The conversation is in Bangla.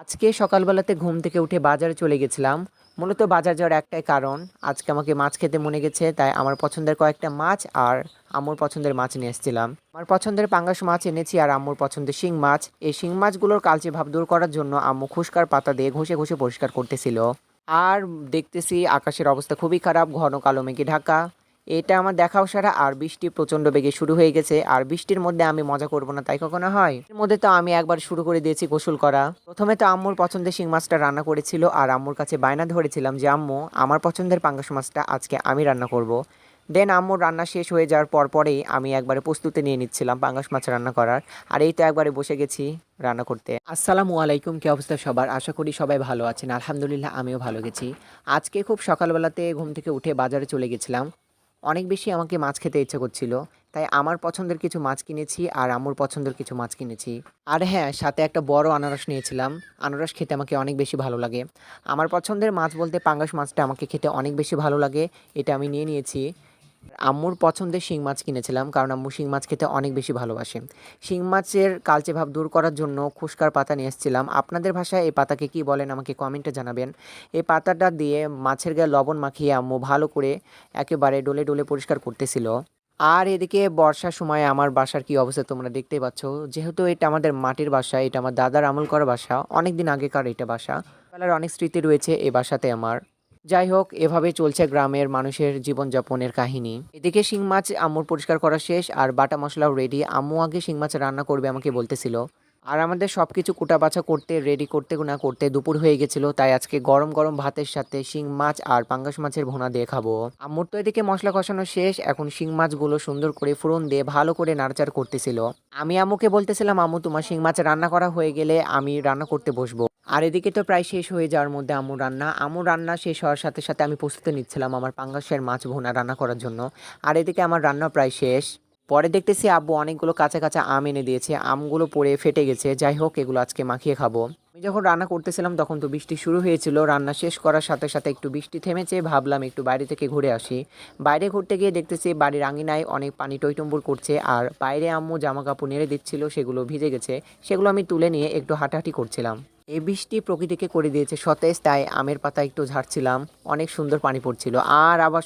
আজকে সকালবেলাতে ঘুম থেকে উঠে বাজারে চলে গেছিলাম। মূলত বাজার যাওয়ার একটাই কারণ, আজকে আমাকে মাছ খেতে মনে গেছে, তাই আমার পছন্দের কয়েকটা মাছ আর আম্মুর পছন্দের মাছ নিয়ে এসেছিলাম। আমার পছন্দের পাঙ্গাস মাছ এনেছি আর আম্মুর পছন্দের শিং মাছ। এই শিং মাছগুলোর কালচে ভাব দূর করার জন্য আম্মু খুশকার পাতা দিয়ে ঘষে ঘষে পরিষ্কার করতেছিল। আর দেখতেছি আকাশের অবস্থা খুবই খারাপ, ঘন কালো মেঘে ঢাকা। এটা আমার দেখাও সারা, আর বৃষ্টি প্রচণ্ড বেগে শুরু হয়ে গেছে। আর বৃষ্টির মধ্যে আমি মজা করব না তাই কখনো হয়? এর মধ্যে তো আমি একবার শুরু করে দিয়েছি গোসল করা। প্রথমে তো আম্মুর পছন্দের শিং মাছটা রান্না করেছিল, আর আম্মুর কাছে বায়না ধরেছিলাম যে আম্মু, আমার পছন্দের পাঙ্গাস মাছটা আজকে আমি রান্না করব। দেন আম্মুর রান্না শেষ হয়ে যাওয়ার পরেই আমি একবারে প্রস্তুতি নিয়ে নিচ্ছিলাম পাঙ্গাস মাছ রান্না করার। আর এই তো একবারে বসে গেছি রান্না করতে। আসসালামু আলাইকুম, কি অবস্থা সবার? আশা করি সবাই ভালো আছেন। আলহামদুলিল্লাহ আমিও ভালো গেছি। আজকে খুব সকালবেলাতে ঘুম থেকে উঠে বাজারে চলে গেছিলাম। অনেক বেশি আমাকে মাছ খেতে ইচ্ছা করছিল, তাই আমার পছন্দের কিছু মাছ কিনেছি আর আম্মুর পছন্দের কিছু মাছ কিনেছি। আর হ্যাঁ, সাথে একটা বড় আনারস নিয়েছিলাম। আনারস খেতে আমাকে অনেক বেশি ভালো লাগে। আমার পছন্দের মাছ বলতে পাঙ্গাস মাছটা আমাকে খেতে অনেক বেশি ভালো লাগে, এটা আমি নিয়ে নিয়েছি। আম্মুর পছন্দের শিং মাছ কিনেছিলাম, কারণ আম্মু শিং মাছ খেতে অনেক বেশি ভালোবাসে। শিং মাছের কালচে ভাব দূর করার জন্য খুশকার পাতা নিয়ে এসেছিলাম। আপনাদের ভাষায় এই পাতাকে কী বলেন আমাকে কমেন্টে জানাবেন। এই পাতাটা দিয়ে মাছের গায়ে লবণ মাখিয়ে আম্মু ভালো করে একেবারে ডলে ডলে পরিষ্কার করতেছিল। আর এদিকে বর্ষার সময় আমার বাসার কি অবস্থা তোমরা দেখতেই পাচ্ছ। যেহেতু এটা আমাদের মাটির বাসা, এটা আমার দাদার আমল করা বাসা, অনেক দিন আগেকার এটা বাসা। বেলার অনেক স্মৃতি রয়েছে এই বাসাতে আমার। যাই হোক, এভাবে চলছে গ্রামের মানুষের জীবনযাপনের কাহিনী। এদিকে শিং মাছ আম্মুর পরিষ্কার করা শেষ আর বাটা মশলাও রেডি। আম্মু আগে শিং মাছ রান্না করবে আমাকে বলতেছিল। আর আমাদের সব কিছু কুটা বাছা করতে রেডি করতে না করতে দুপুর হয়ে গেছিল, তাই আজকে গরম গরম ভাতের সাথে শিং মাছ আর পাঙ্গাস মাছের ভুনা দিয়ে খাবো। আম্মুর তো এদিকে মশলা কষানো শেষ, এখন শিং মাছগুলো সুন্দর করে ফোড়ন দিয়ে ভালো করে নাড়াচাড় করতেছিল। আমি আম্মুকে বলতেছিলাম, আম্মু তোমার শিং মাছ রান্না করা হয়ে গেলে আমি রান্না করতে বসবো। আর এদিকে তো প্রায় শেষ হয়ে যাওয়ার মধ্যে আম্মুর রান্না শেষ হওয়ার সাথে সাথে আমি প্রস্তুতি নিচ্ছিলাম আমার পাঙ্গাসের মাছ ভুনা রান্না করার জন্য। আর এদিকে আমার রান্না প্রায় শেষ। পরে দেখতেছি আব্বু অনেকগুলো কাঁচা কাঁচা আম এনে দিয়েছে, আমগুলো পড়ে ফেটে গেছে। যাই হোক, এগুলো আজকে মাখিয়ে খাবো। আমি যখন রান্না করতেছিলাম তখন তো বৃষ্টি শুরু হয়েছিল। রান্না শেষ করার সাথে সাথে একটু বৃষ্টি থেমেছে, ভাবলাম একটু বাইরে থেকে ঘুরে আসি। বাইরে ঘুরতে গিয়ে দেখতেছি বাড়ির আঙিনায় অনেক পানি টইটম্বুর করছে, আর বাইরে আম্মু জামা কাপড় নেড়ে দিচ্ছিল, সেগুলো ভিজে গেছে। সেগুলো আমি তুলে নিয়ে একটু হাঁটাহাঁটি করছিলাম। এই বৃষ্টি প্রকৃতিকে করে দিয়েছে সতেজ, তাই আমের পাতা একটু ঝাড়ছিলাম। অনেক সুন্দর পানি পড়ছিল। আর আবার